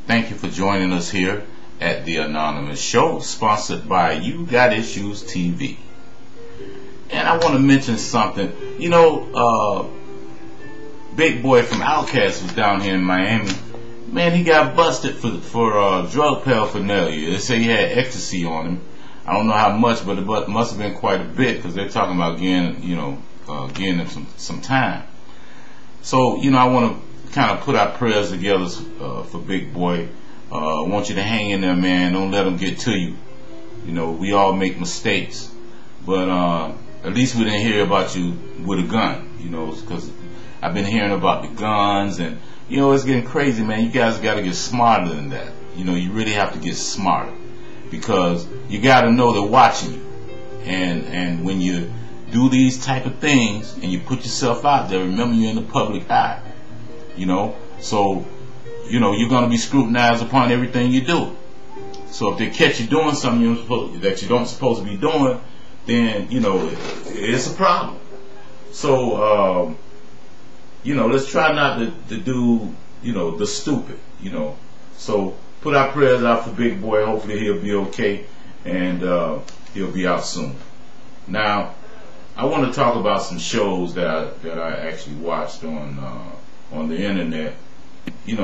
Thank you for joining us here at the Anonymous Show, sponsored by You Got Issues TV. And I want to mention something. Big Boy from Outkast was down here in Miami. Man, he got busted for drug paraphernalia. They say he had ecstasy on him. I don't know how much, but it must have been quite a bit, because they're talking about getting him some time. So, I want to kind of put our prayers together for Big Boy. I want you to hang in there, man. Don't let them get to you. We all make mistakes, but at least we didn't hear about you with a gun. Because I've been hearing about the guns, and it's getting crazy, man. You guys got to get smarter than that. You really have to get smarter, because you got to know they're watching you. And when you do these type of things and you put yourself out there, remember you're in the public eye. So you're going to be scrutinized upon everything you do. So if they catch you doing something that you don't supposed to be doing, then it's a problem. So let's try not to do the stupid. So put our prayers out for Big Boy. Hopefully he'll be okay, and he'll be out soon. Now, I want to talk about some shows that I actually watched on the internet.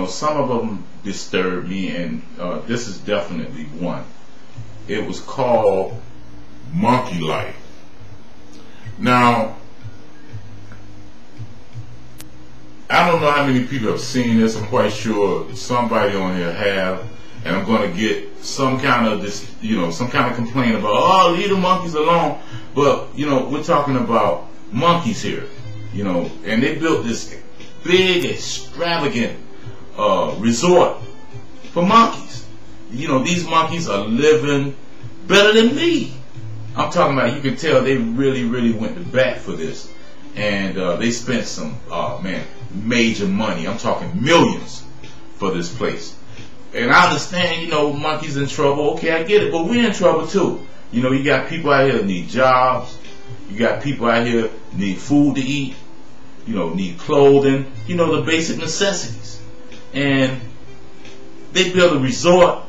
Some of them disturbed me, and this is definitely one. It was called Monkey Life. Now, I don't know how many people have seen this. I'm quite sure somebody on here have, and I'm going to get some kind of complaint about, oh, leave the monkeys alone. But we're talking about monkeys here, and they built this big, extravagant resort for monkeys. These monkeys are living better than me. I'm talking about, you can tell they really, really went to bat for this, and they spent some major money. I'm talking millions for this place. And I understand, monkeys in trouble. Okay, I get it, but we're in trouble too. You got people out here that need jobs. You got people out here that need food to eat. Need clothing. The basic necessities. And they build a resort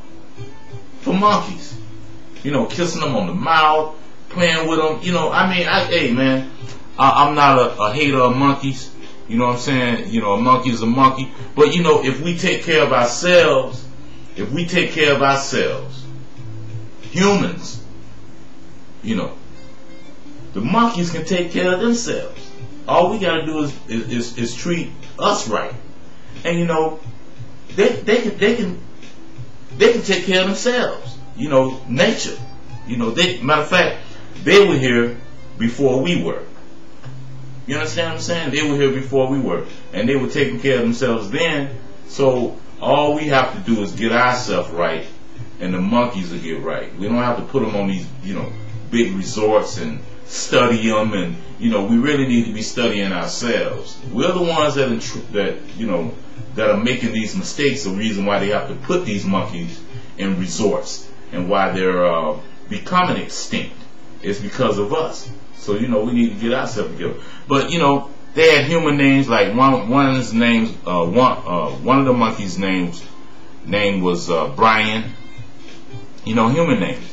for monkeys. Kissing them on the mouth, playing with them. Hey man, I'm not a hater of monkeys. You know what I'm saying? A monkey is a monkey. But if we take care of ourselves, humans, the monkeys can take care of themselves. All we gotta do is treat us right. And they can take care of themselves. Nature. Matter of fact, they were here before we were. You understand what I'm saying? They were here before we were, and they were taking care of themselves then. So all we have to do is get ourselves right, and the monkeys will get right. We don't have to put them on these, big resorts and study them, and we really need to be studying ourselves. We're the ones that are making these mistakes. The reason why they have to put these monkeys in resorts and why they're becoming extinct is because of us. So we need to get ourselves together. But they had human names. Like one of his names, one of the monkeys' name was Brian. Human names,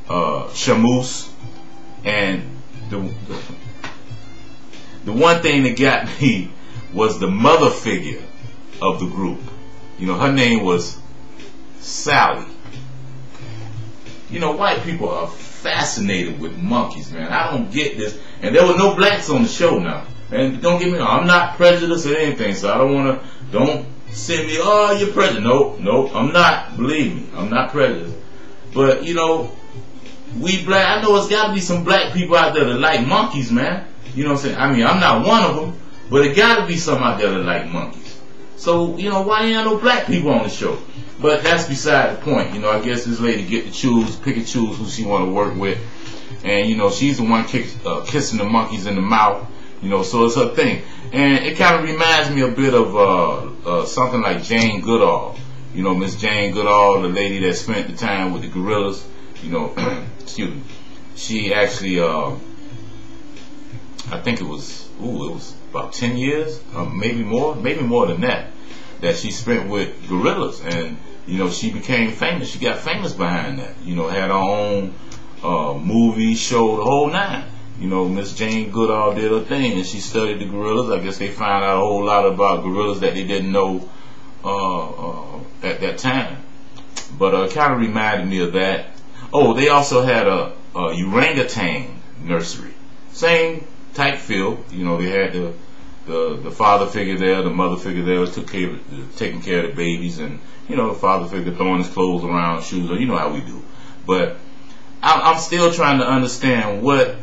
Shamus. And the one thing that got me was the mother figure of the group. Her name was Sally. White people are fascinated with monkeys, man. I don't get this. And there were no blacks on the show now. And don't get me wrong, I'm not prejudiced or anything, so I don't send me, oh, you're prejudiced. No, I'm not. Believe me, I'm not prejudiced. But, we black, I know it's got to be some black people out there that like monkeys, man. You know what I'm saying? I'm not one of them, but it got to be some out there that like monkeys. So, why ain't no black people on the show? But that's beside the point. I guess this lady pick and choose who she want to work with. And, she's the one kissing the monkeys in the mouth. So it's her thing. And it kind of reminds me a bit of something like Jane Goodall. Miss Jane Goodall, the lady that spent the time with the gorillas. Excuse me. She actually, I think it was about 10 years, maybe more than that. that she spent with gorillas, and you know, she became famous. She got famous behind that. You know, had her own movie, show, the whole nine. You know, Miss Jane Goodall did her thing, and she studied the gorillas. I guess they found out a whole lot about gorillas that they didn't know at that time. But it kind of reminded me of that. Oh, they also had a orangutan nursery. Same type feel. You know, they had the father figure there, the mother figure there, taking care of the babies, and you know, the father figure throwing his clothes around, shoes, or you know how we do. But I'm still trying to understand what,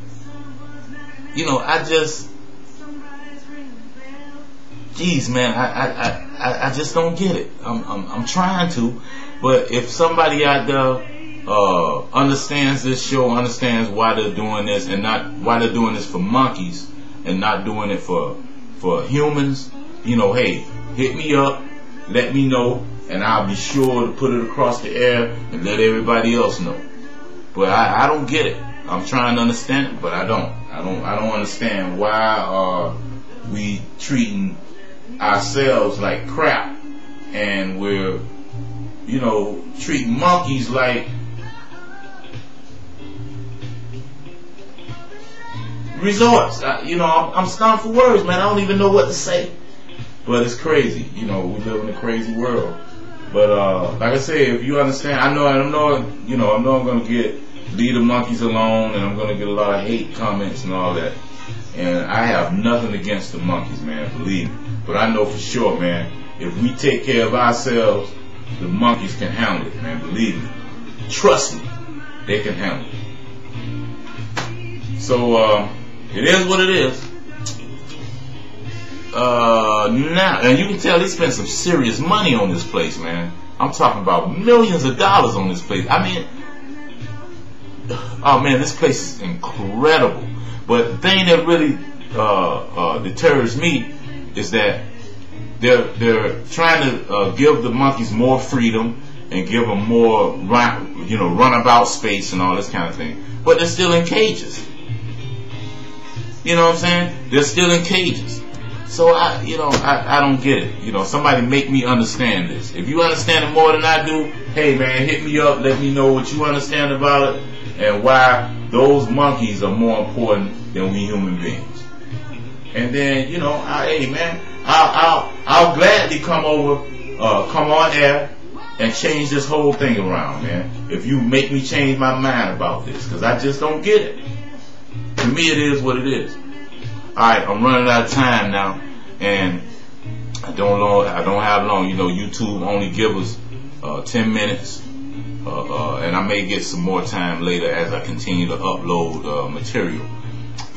you know, geez, man, I just don't get it. I'm trying to, but if somebody out there understands this show, understands why they're doing this, and not why they're doing this for monkeys and not doing it for humans, you know, hey, hit me up, let me know, and I'll be sure to put it across the air and let everybody else know. But I don't get it. I'm trying to understand it, but I don't understand why are we treating ourselves like crap, and we're, you know, treating monkeys like resorts. You know, I'm stumped for words, man. I don't even know what to say. But it's crazy. You know, we live in a crazy world. But like I say, if you understand, I know I'm gonna leave the monkeys alone, and I'm gonna get a lot of hate comments and all that. And I have nothing against the monkeys, man, believe me. But I know for sure, man, if we take care of ourselves, the monkeys can handle it, man, believe me. Trust me, they can handle it. So it is what it is. Now, and you can tell they spent some serious money on this place, man. I'm talking about millions of dollars on this place. I mean, oh man, this place is incredible. But the thing that really deters me is that they're trying to give the monkeys more freedom and give them more runabout space and all this kind of thing. But they're still in cages. You know what I'm saying? They're still in cages. So I don't get it. You know, somebody make me understand this. If you understand it more than I do, hey man, hit me up. Let me know what you understand about it and why those monkeys are more important than we human beings. And then, you know, hey man, I'll gladly come on air and change this whole thing around, man. If you make me change my mind about this, because I just don't get it. To me, it is what it is. Alright, I'm running out of time now, and I don't have long. You know, YouTube only give us 10 minutes, and I may get some more time later as I continue to upload material.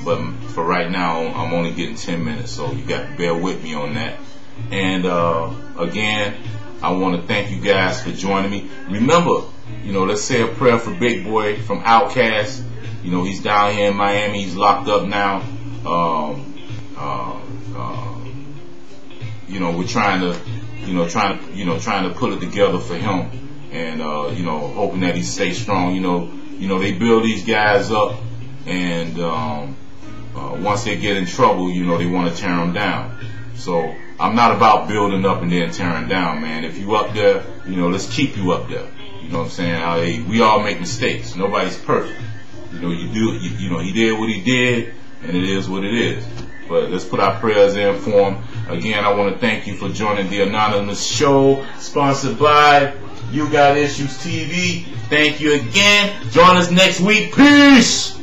But for right now, I'm only getting 10 minutes, so you got to bear with me on that. And again, I want to thank you guys for joining me. Remember, you know, let's say a prayer for Big Boy from Outkast. You know, he's down here in Miami. He's locked up now. You know, we're trying to pull it together for him, and you know, hoping that he stays strong. You know, they build these guys up, and once they get in trouble, you know, they want to tear them down. So I'm not about building up and then tearing down, man. If you up there, you know, let's keep you up there. You know what I'm saying? We all make mistakes. Nobody's perfect. You know, you know, he did what he did, and it is what it is. But let's put our prayers in for him. Again, I want to thank you for joining the Anonymous Show, sponsored by You Got Issues TV. Thank you again. Join us next week. Peace!